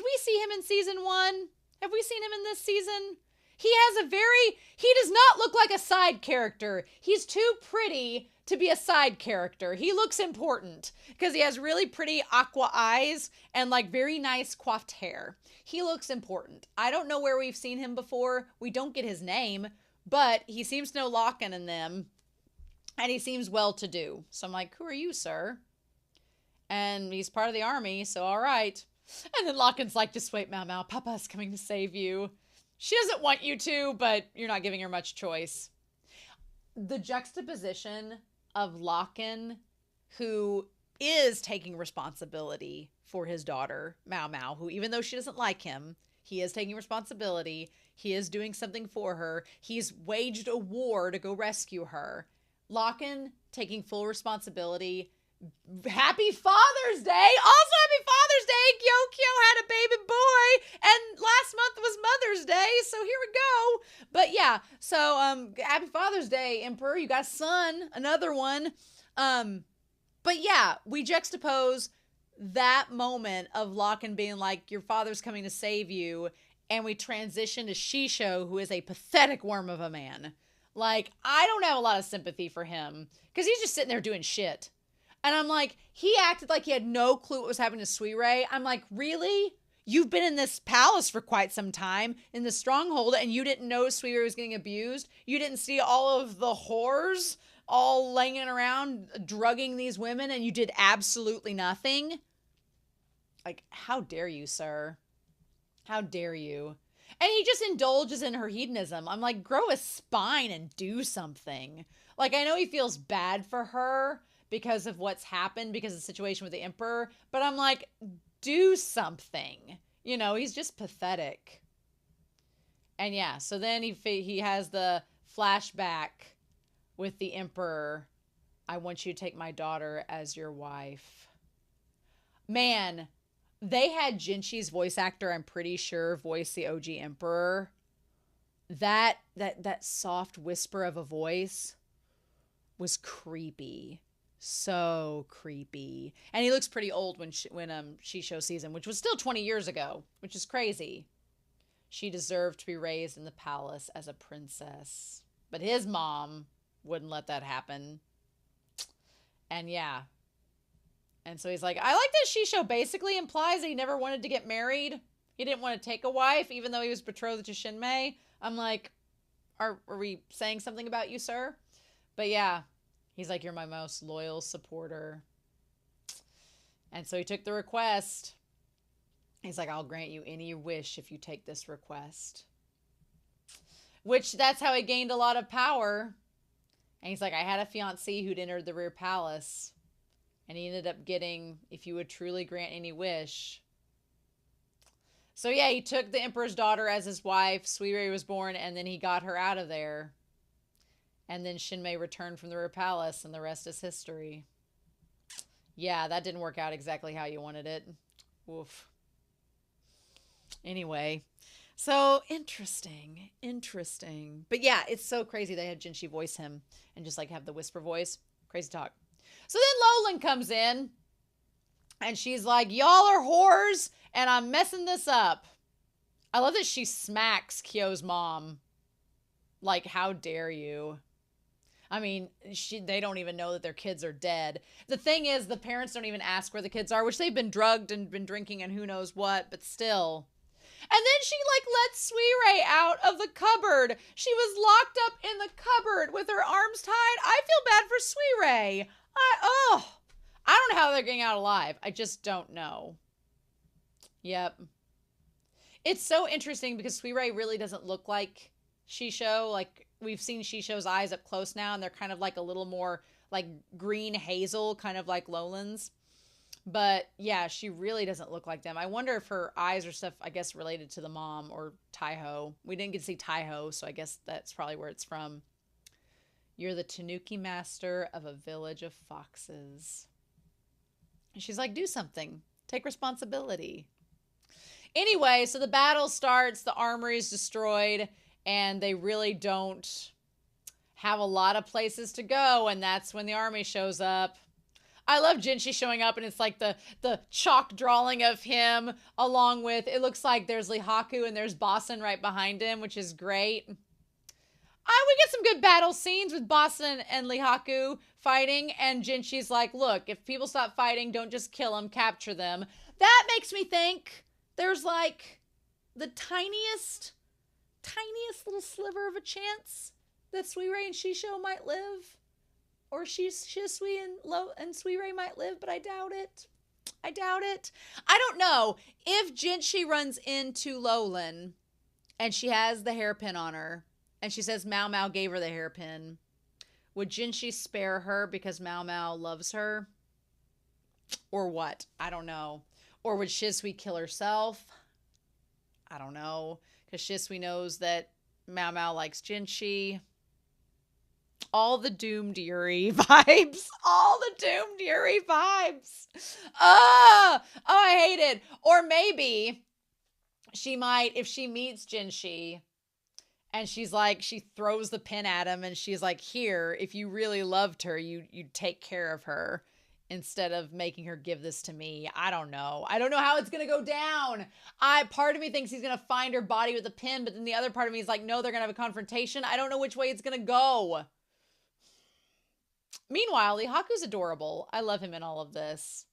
we see him in season 1? Have we seen him in this season? He does not look like a side character. He's too pretty to be a side character. He looks important because he has really pretty aqua eyes and like very nice coiffed hair. He looks important. I don't know where we've seen him before. We don't get his name, but he seems to know Lahan and them and he seems well-to-do. So I'm like, who are you, sir? And he's part of the army, so all right. And then Lahan's like, just wait, Maomao, Papa's coming to save you. She doesn't want you to, but you're not giving her much choice. The juxtaposition of Lahan, who is taking responsibility for his daughter, Maomao, who even though she doesn't like him, he is taking responsibility. He is doing something for her. He's waged a war to go rescue her. Lahan taking full responsibility. Happy Father's Day! Also happy Father's Day! Gyokyo had a baby boy, and last month was Mother's Day, so here we go. But yeah, so happy Father's Day, Emperor. You got a son, another one. But yeah, we juxtapose that moment of Lahan being like, your father's coming to save you, and we transition to Shishou, who is a pathetic worm of a man. Like, I don't have a lot of sympathy for him, because he's just sitting there doing shit. And I'm like, he acted like he had no clue what was happening to Suirei. I'm like, really? You've been in this palace for quite some time, in the stronghold, and you didn't know Suirei was getting abused? You didn't see all of the whores all laying around, drugging these women, and you did absolutely nothing? Like, how dare you, sir? How dare you? And he just indulges in her hedonism. I'm like, grow a spine and do something. Like, I know he feels bad for her because of what's happened, because of the situation with the emperor, but I'm like, do something. He's just pathetic. And yeah, so then he has the flashback with the emperor. I want you to take my daughter as your wife. Man, they had Jinshi's voice actor, I'm pretty sure, voice the OG emperor. That soft whisper of a voice was creepy. So creepy. And he looks pretty old when Shishou sees him, which was still 20 years ago, which is crazy. She deserved to be raised in the palace as a princess. But his mom wouldn't let that happen. And yeah. And so he's like, I like that Shishou basically implies that he never wanted to get married. He didn't want to take a wife, even though he was betrothed to Shinmei. I'm like, are we saying something about you, sir? But yeah. He's like, you're my most loyal supporter. And so he took the request. He's like, I'll grant you any wish if you take this request. Which, that's how he gained a lot of power. And he's like, I had a fiancée who'd entered the rear palace. And he ended up getting, if you would truly grant any wish. So yeah, he took the emperor's daughter as his wife. Suirei was born, and then he got her out of there. And then Shinmei returned from the rear palace, and the rest is history. Yeah, that didn't work out exactly how you wanted it. Oof. Anyway, so interesting. But yeah, it's so crazy they had Jinshi voice him and just like have the whisper voice. Crazy talk. So then Lolan comes in and she's like, y'all are whores and I'm messing this up. I love that she smacks Kyo's mom. Like, how dare you? I mean, they don't even know that their kids are dead. The thing is, the parents don't even ask where the kids are, which they've been drugged and been drinking and who knows what, but still. And then she, like, lets Suirei out of the cupboard. She was locked up in the cupboard with her arms tied. I feel bad for Suirei. I don't know how they're getting out alive. I just don't know. Yep. It's so interesting because Suirei really doesn't look like Shishou. Like, we've seen Shishou's eyes up close now, and they're kind of like a little more like green hazel, kind of like Lolan's. But yeah, she really doesn't look like them. I wonder if her eyes are stuff, I guess, related to the mom or Taiho. We didn't get to see Taiho, so I guess that's probably where it's from. You're the Tanuki master of a village of foxes. And she's like, do something. Take responsibility. Anyway, so the battle starts. The armory is destroyed. And they really don't have a lot of places to go. And that's when the army shows up. I love Jinshi showing up, and it's like the chalk drawing of him along with, it looks like there's Lihaku and there's Bossen right behind him, which is great. We get some good battle scenes with Bossen and Lihaku fighting, and Jinshi's like, look, if people stop fighting, don't just kill them, capture them. That makes me think there's like the tiniest little sliver of a chance that Suirei and Shishou might live. Or Shisui and Suirei might live, but I doubt it. I don't know. If Jinshi runs into Lolan and she has the hairpin on her and she says Maomao gave her the hairpin, would Jinshi spare her because Maomao loves her? Or what? I don't know. Or would Shisui kill herself? I don't know. Because Shisui knows that Maomao likes Jinshi. All the doomed Yuri vibes. Oh, I hate it. Or maybe she might, if she meets Jinshi and she's like, she throws the pin at him and she's like, here, if you really loved her, you'd take care of her instead of making her give this to me. I don't know how it's going to go down. Part of me thinks he's going to find her body with a pin, but then the other part of me is like, no, they're going to have a confrontation. I don't know which way it's going to go. Meanwhile, Lihaku's adorable. I love him in all of this.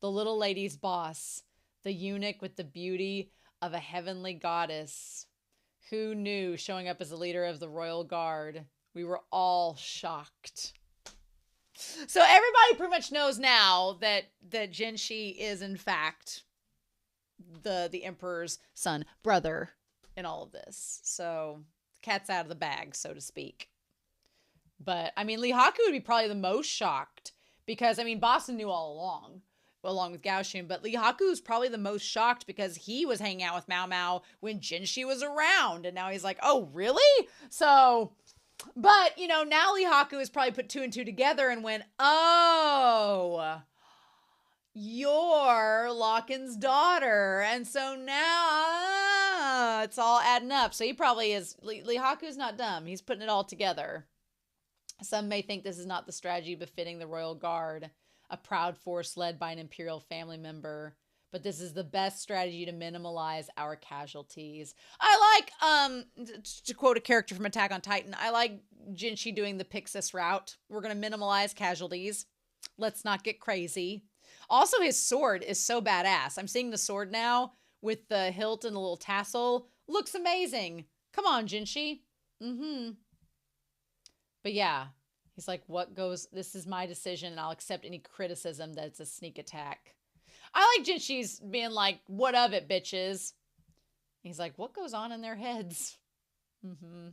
The little lady's boss, the eunuch with the beauty of a heavenly goddess. Who knew, showing up as a leader of the royal guard? We were all shocked. So everybody pretty much knows now that Jinshi is in fact the emperor's brother in all of this. So cat's out of the bag, so to speak. But, I mean, Lihaku would be probably the most shocked because, I mean, Bossen knew all along with Gaoshun, but Lihaku is probably the most shocked because he was hanging out with Maomao when Jinshi was around, and now he's like, oh, really? So, but, you know, now Lihaku has probably put two and two together and went, oh, you're Locken's daughter, and so now it's all adding up. So he probably is, Lihaku's not dumb. He's putting it all together. Some may think this is not the strategy befitting the royal guard, a proud force led by an imperial family member, but this is the best strategy to minimize our casualties. I like, to quote a character from Attack on Titan, I like Jinshi doing the Pixis route. We're going to minimize casualties. Let's not get crazy. Also, his sword is so badass. I'm seeing the sword now with the hilt and the little tassel. Looks amazing. Come on, Jinshi. But yeah, He's like, this is my decision, and I'll accept any criticism that it's a sneak attack. I like Jinshi's being like, what of it, bitches? He's like, what goes on in their heads? Mm-hmm.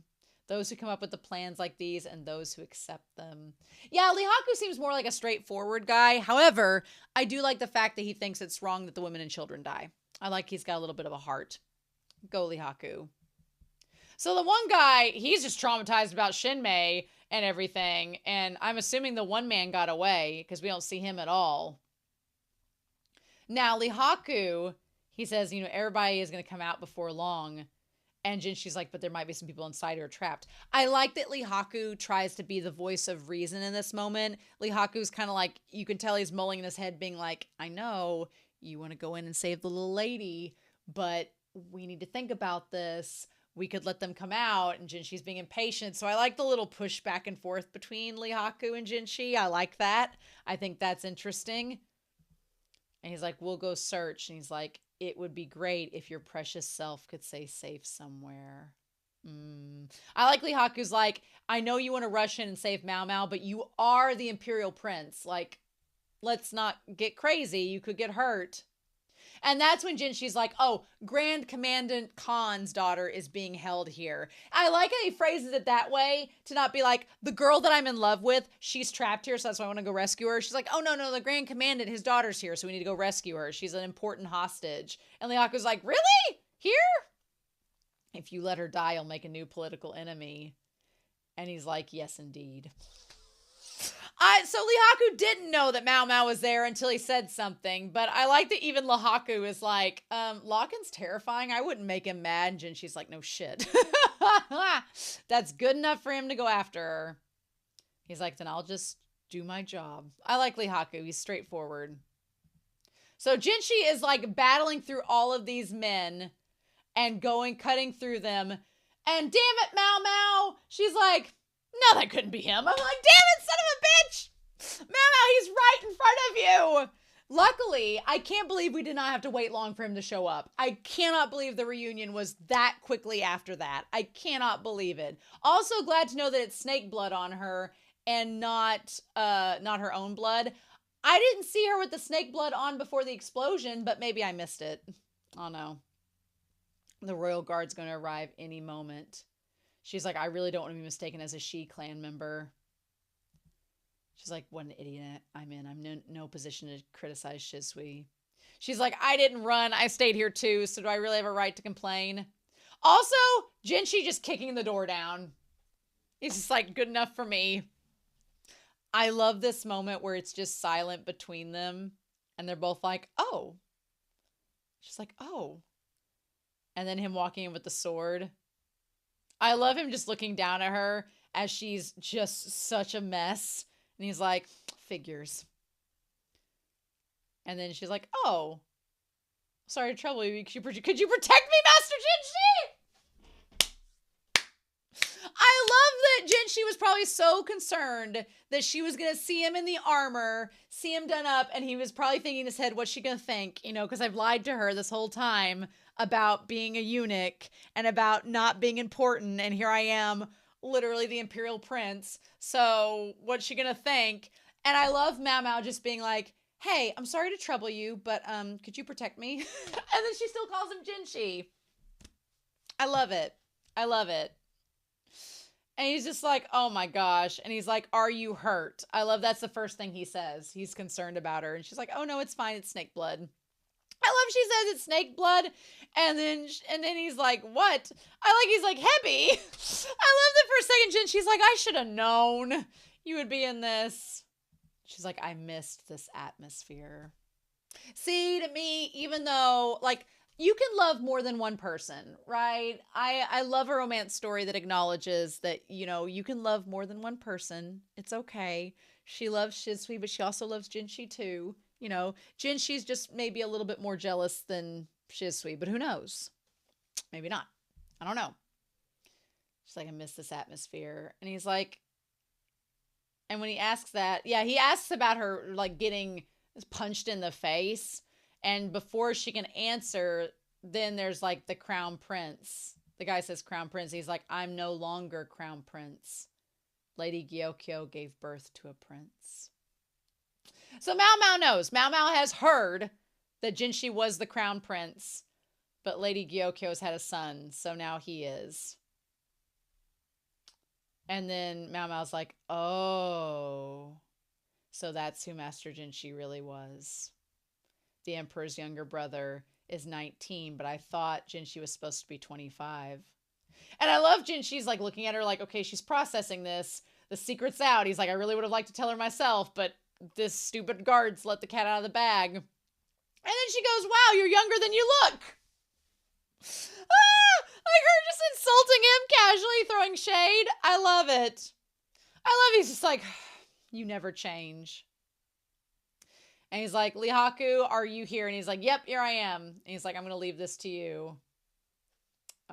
Those who come up with the plans like these and those who accept them. Yeah, Lihaku seems more like a straightforward guy. However, I do like the fact that he thinks it's wrong that the women and children die. I like he's got a little bit of a heart. Go Lihaku. So the one guy, he's just traumatized about Shinmei and everything. And I'm assuming the one man got away because we don't see him at all. Now, Lihaku, he says, everybody is going to come out before long. And Jinshi's like, but there might be some people inside who are trapped. I like that Lihaku tries to be the voice of reason in this moment. Lihaku's kind of like, you can tell he's mulling in his head being like, I know you want to go in and save the little lady, but we need to think about this. We could let them come out. And Jinshi's being impatient. So I like the little push back and forth between Lihaku and Jinshi. I like that. I think that's interesting. And he's like, we'll go search. And he's like, it would be great if your precious self could stay safe somewhere. I like Lihaku's like, I know you want to rush in and save Maomao, but you are the Imperial Prince. Like, let's not get crazy. You could get hurt. And that's when Jinshi's like, oh, Grand Commandant Khan's daughter is being held here. I like how he phrases it that way to not be like, the girl that I'm in love with, she's trapped here, so that's why I want to go rescue her. She's like, oh, no, the Grand Commandant, his daughter's here, so we need to go rescue her. She's an important hostage. And Lihaku's like, really? Here? If you let her die, you'll make a new political enemy. And he's like, yes, indeed. So Lihaku didn't know that Maomao was there until he said something, but I like that even Lihaku is like, Locken's terrifying. I wouldn't make him mad. And Jinshi's like, no shit. That's good enough for him to go after her. He's like, then I'll just do my job. I like Lihaku. He's straightforward. So Jinshi is like battling through all of these men and cutting through them. And damn it, Maomao. She's like, no, that couldn't be him. I'm like, damn it, son of a bitch. Maomao, he's right in front of you. Luckily, I can't believe we did not have to wait long for him to show up. I cannot believe the reunion was that quickly after that. I cannot believe it. Also glad to know that it's snake blood on her and not her own blood. I didn't see her with the snake blood on before the explosion, but maybe I missed it. Oh no. The royal guard's going to arrive any moment. She's like, I really don't want to be mistaken as a Shi Clan member. She's like, what an idiot I'm in. I'm in no position to criticize Shisui. She's like, I didn't run. I stayed here too. So do I really have a right to complain? Also, Jinshi just kicking the door down. He's just like, good enough for me. I love this moment where it's just silent between them. And they're both like, oh. She's like, oh. And then him walking in with the sword. I love him just looking down at her as she's just such a mess. And he's like, figures. And then she's like, oh, sorry to trouble you. Could you protect me, Master Jinshi? I love that Jinshi was probably so concerned that she was going to see him in the armor, see him done up, and he was probably thinking in his head, what's she going to think? Because I've lied to her this whole time about being a eunuch and about not being important, and here I am, literally the Imperial Prince. So what's she gonna think? And I love Maomao just being like, hey, I'm sorry to trouble you, but could you protect me? And then she still calls him Jinshi. I love it. I love it. And he's just like, oh my gosh. And he's like, are you hurt? I love that's the first thing he says. He's concerned about her. And she's like, oh no, it's fine. It's snake blood. I love she says it's snake blood, and then he's like, what? He's like, Hebby. I love that for a second, Jen, she's like, I should have known you would be in this. She's like, I missed this atmosphere. See, to me, even though, like, you can love more than one person, right? I love a romance story that acknowledges that, you can love more than one person. It's okay. She loves Shisui, but she also loves Jinshi too. Jinshi's just maybe a little bit more jealous than Shisui, but who knows? Maybe not. I don't know. She's like, I miss this atmosphere. And he's like, and when he asks that, yeah, he asks about her, like, getting punched in the face. And before she can answer, then there's, like, the Crown Prince. The guy says Crown Prince. He's like, I'm no longer Crown Prince. Lady Gyokyo gave birth to a prince. So Mao Mao knows. Mao Mao has heard that Jinshi was the crown prince, but Lady Gyokyo's had a son, so now he is. And then Mao Mao's like, oh, so that's who Master Jinshi really was. The Emperor's younger brother is 19, but I thought Jinshi was supposed to be 25. And I love Jinshi's like looking at her like, okay, she's processing this. The secret's out. He's like, I really would have liked to tell her myself, but this stupid guard's let the cat out of the bag. And then she goes, wow, you're younger than you look. Like her just insulting him, casually throwing shade. I love it. I love he's just like, you never change. And he's like, Lihaku, are you here? And he's like, yep, here I am. And he's like, I'm going to leave this to you.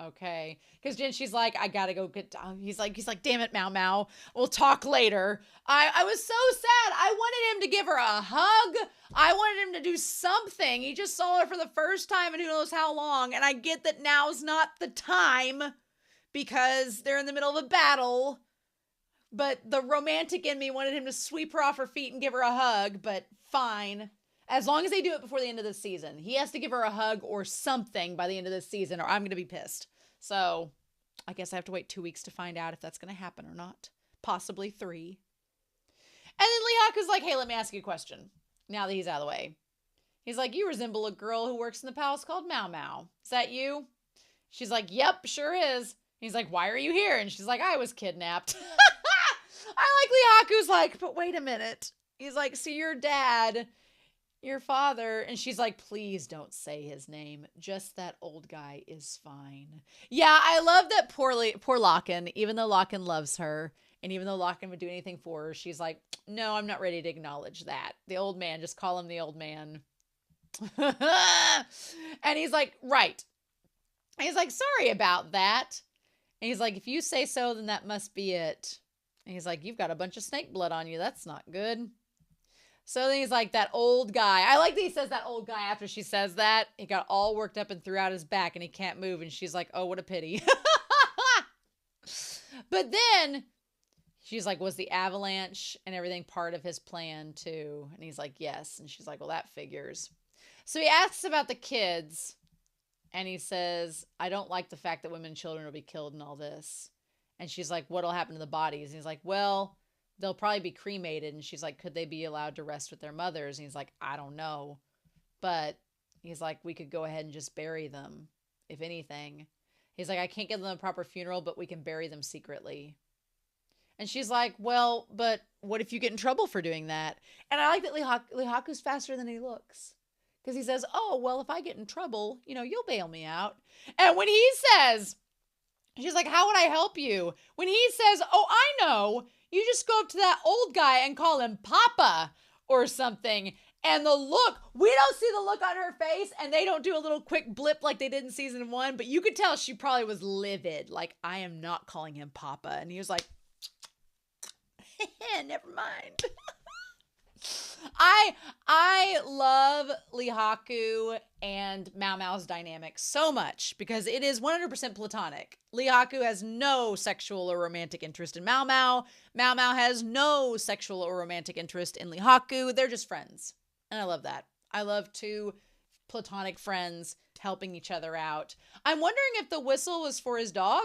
Okay. Because Jinshi's like, I got to go get down. He's like, damn it, Mao Mao. We'll talk later. I was so sad. I wanted him to give her a hug. I wanted him to do something. He just saw her for the first time and who knows how long. And I get that now's not the time because they're in the middle of a battle. But the romantic in me wanted him to sweep her off her feet and give her a hug, but fine. As long as they do it before the end of the season. He has to give her a hug or something by the end of the season or I'm going to be pissed. So I guess I have to wait 2 weeks to find out if that's going to happen or not. Possibly 3. And then Lihaku's like, hey, let me ask you a question. Now that he's out of the way. He's like, you resemble a girl who works in the palace called Mao Mao. Is that you? She's like, yep, sure is. He's like, why are you here? And she's like, I was kidnapped. I like Lihaku's like, but wait a minute. He's like, so your dad, your father, and she's like, please don't say his name. Just that old guy is fine. Yeah, I love that poor Lahan, even though Lahan loves her, and even though Lahan would do anything for her, she's like, no, I'm not ready to acknowledge that. The old man, just call him the old man. And he's like, right. And he's like, sorry about that. And he's like, if you say so, then that must be it. And he's like, you've got a bunch of snake blood on you. That's not good. So then he's like, that old guy. I like that he says that old guy after she says that. He got all worked up and threw out his back and he can't move. And she's like, oh, what a pity. But then she's like, was the avalanche and everything part of his plan too? And he's like, yes. And she's like, well, that figures. So he asks about the kids. And he says, I don't like the fact that women and children will be killed in all this. And she's like, what'll happen to the bodies? And he's like, well, they'll probably be cremated. And she's like, could they be allowed to rest with their mothers? And he's like, I don't know. But he's like, we could go ahead and just bury them, if anything. He's like, I can't give them a proper funeral, but we can bury them secretly. And she's like, well, but what if you get in trouble for doing that? And I like that Lihaku's faster than he looks. Because he says, oh, well, if I get in trouble, you'll bail me out. And when he says, she's like, how would I help you? When he says, oh, I know. You just go up to that old guy and call him Papa or something. And the look, we don't see the look on her face. And they don't do a little quick blip like they did in season 1. But you could tell she probably was livid. Like, I am not calling him Papa. And he was like, never mind. I love Lihaku and Mao Mao's dynamic so much because it is 100% platonic. Lihaku has no sexual or romantic interest in Mao Mao. Mao Mao has no sexual or romantic interest in Lihaku. They're just friends. And I love that. I love two platonic friends helping each other out. I'm wondering if the whistle was for his dog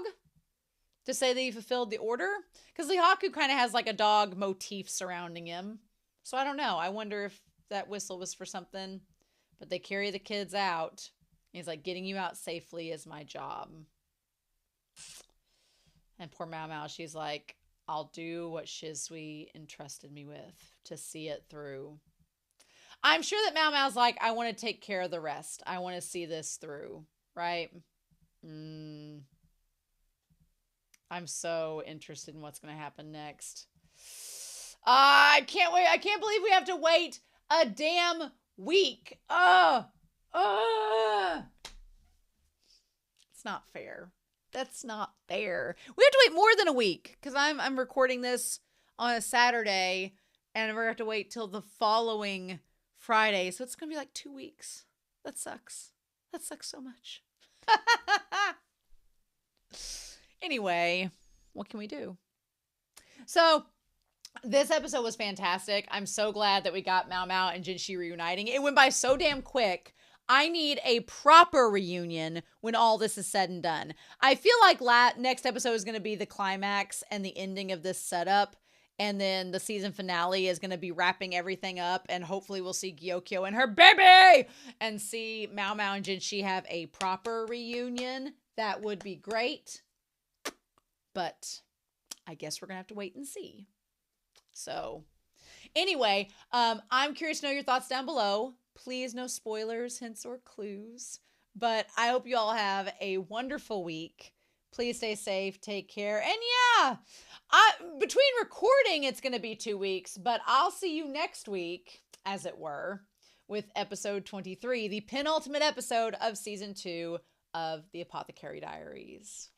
to say that he fulfilled the order. Because Lihaku kind of has like a dog motif surrounding him. So I don't know. I wonder if that whistle was for something. But they carry the kids out. He's like, getting you out safely is my job. And poor Mao Mao, she's like, I'll do what Shisui entrusted me with to see it through. I'm sure that Mao Mao's like, I want to take care of the rest. I want to see this through. Right? I'm so interested in what's going to happen next. I can't wait. I can't believe we have to wait a damn week. It's not fair. That's not fair. We have to wait more than a week because I'm recording this on a Saturday and we're going to have to wait till the following Friday. So it's going to be like 2 weeks. That sucks. That sucks so much. Anyway, what can we do? So this episode was fantastic. I'm so glad that we got Maomao and Jinshi reuniting. It went by so damn quick. I need a proper reunion when all this is said and done. I feel like next episode is going to be the climax and the ending of this setup. And then the season finale is going to be wrapping everything up. And hopefully we'll see Gyokyo and her baby and see Maomao and Jinshi have a proper reunion. That would be great. But I guess we're going to have to wait and see. So anyway, I'm curious to know your thoughts down below. Please no spoilers, hints, or clues. But I hope you all have a wonderful week. Please stay safe, take care. And yeah, between recording, it's going to be 2 weeks, but I'll see you next week, as it were, with episode 23, the penultimate episode of season 2 of the Apothecary Diaries.